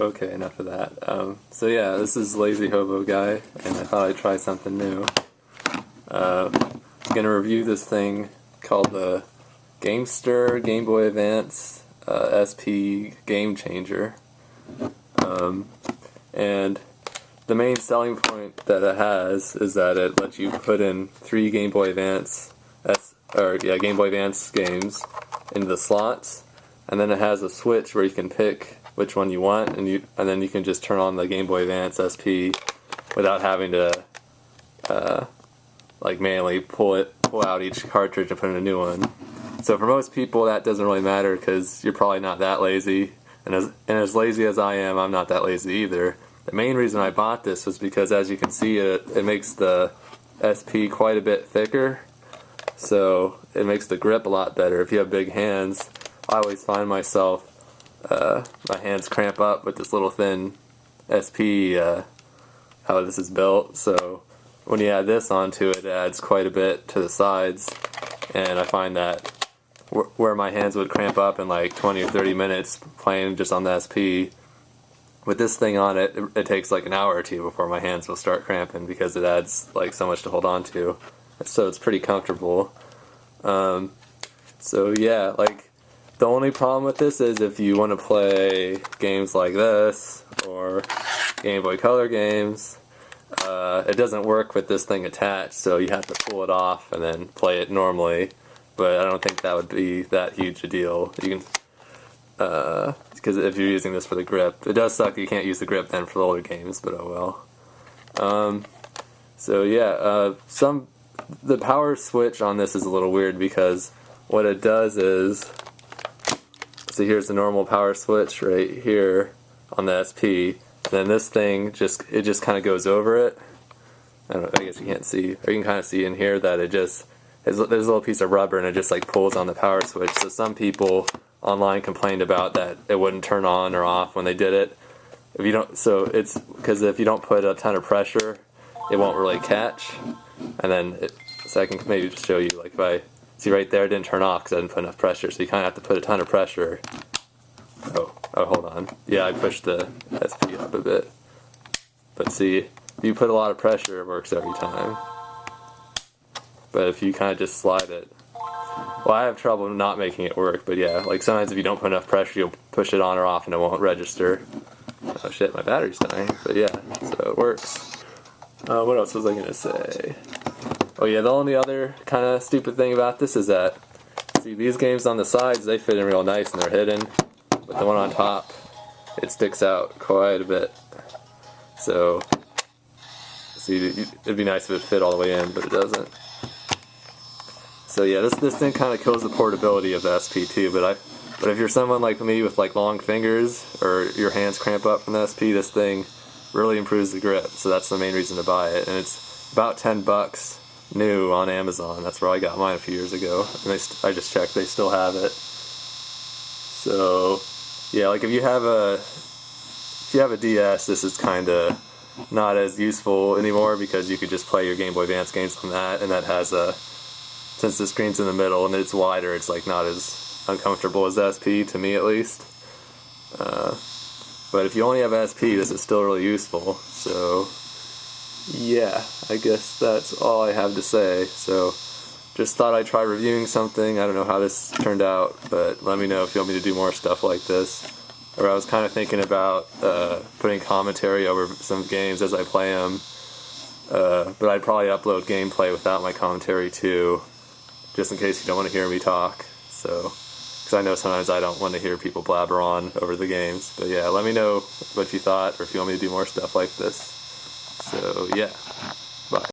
Okay, enough of that. So yeah, this is Lazyhoboguy, and I thought I'd try something new. I'm gonna review this thing called the Gamester Game Boy Advance SP Game Changer. And the main selling point that it has is that it lets you put in 3 Game Boy Advance Game Boy Advance games into the slots, and then it has a switch where you can pick which one you want, and then you can just turn on the Game Boy Advance SP without having to like manually pull out each cartridge and put in a new one. So for most people that doesn't really matter because you're probably not that lazy, and as lazy as I am, I'm not that lazy either. The main reason I bought this was because, as you can see, it makes the SP quite a bit thicker, so it makes the grip a lot better. If you have big hands, I always find myself my hands cramp up with this little thin SP, how this is built. So when you add this onto it, it adds quite a bit to the sides, and I find that where my hands would cramp up in like 20 or 30 minutes playing just on the SP, with this thing on it, it takes like an hour or two before my hands will start cramping because it adds like so much to hold on to. So it's pretty comfortable. So yeah, like, the only problem with this is if you want to play games like this or Game Boy Color games, it doesn't work with this thing attached, so you have to pull it off and then play it normally. But I don't think that would be that huge a deal. You can, because if you're using this for the grip, it does suck you can't use the grip then for the older games, but oh well. So yeah, the power switch on this is a little weird because what it does is, so here's the normal power switch right here on the SP, and then this thing just kind of goes over it. I guess you can't see, or you can kind of see in here that there's a little piece of rubber and it just like pulls on the power switch. So some people online complained about that it wouldn't turn on or off when they did it. If you don't, so it's because if you don't put a ton of pressure, it won't really catch. And then so I can maybe just show you, like, if I see right there, it didn't turn off because I didn't put enough pressure. So you kind of have to put a ton of pressure. Oh, hold on. Yeah, I pushed the SP up a bit. But see, if you put a lot of pressure, it works every time. But if you kind of just slide it, well, I have trouble not making it work. But yeah, like sometimes if you don't put enough pressure, you'll push it on or off and it won't register. Oh shit, my battery's dying. But yeah, so it works. What else was I gonna say? Oh yeah, the only other kind of stupid thing about this is that, see, these games on the sides, they fit in real nice and they're hidden, but the one on top, it sticks out quite a bit. So, see, it'd be nice if it fit all the way in, but it doesn't. So yeah, this thing kind of kills the portability of the SP too, but if you're someone like me with like long fingers, or your hands cramp up from the SP, this thing really improves the grip, so that's the main reason to buy it. And it's about $10 new on Amazon. That's where I got mine a few years ago, and I just checked, they still have it. So yeah, like if you have a DS, this is kind of not as useful anymore because you could just play your Game Boy Advance games on that, and that has since the screen's in the middle and it's wider, it's like not as uncomfortable as the SP, to me at least. But if you only have SP, this is still really useful. So yeah, I guess that's all I have to say. So just thought I'd try reviewing something. I don't know how this turned out, but let me know if you want me to do more stuff like this. Or I was kind of thinking about putting commentary over some games as I play them, but I'd probably upload gameplay without my commentary too, just in case you don't want to hear me talk. So, because I know sometimes I don't want to hear people blabber on over the games. But yeah, let me know what you thought, or if you want me to do more stuff like this. So yeah.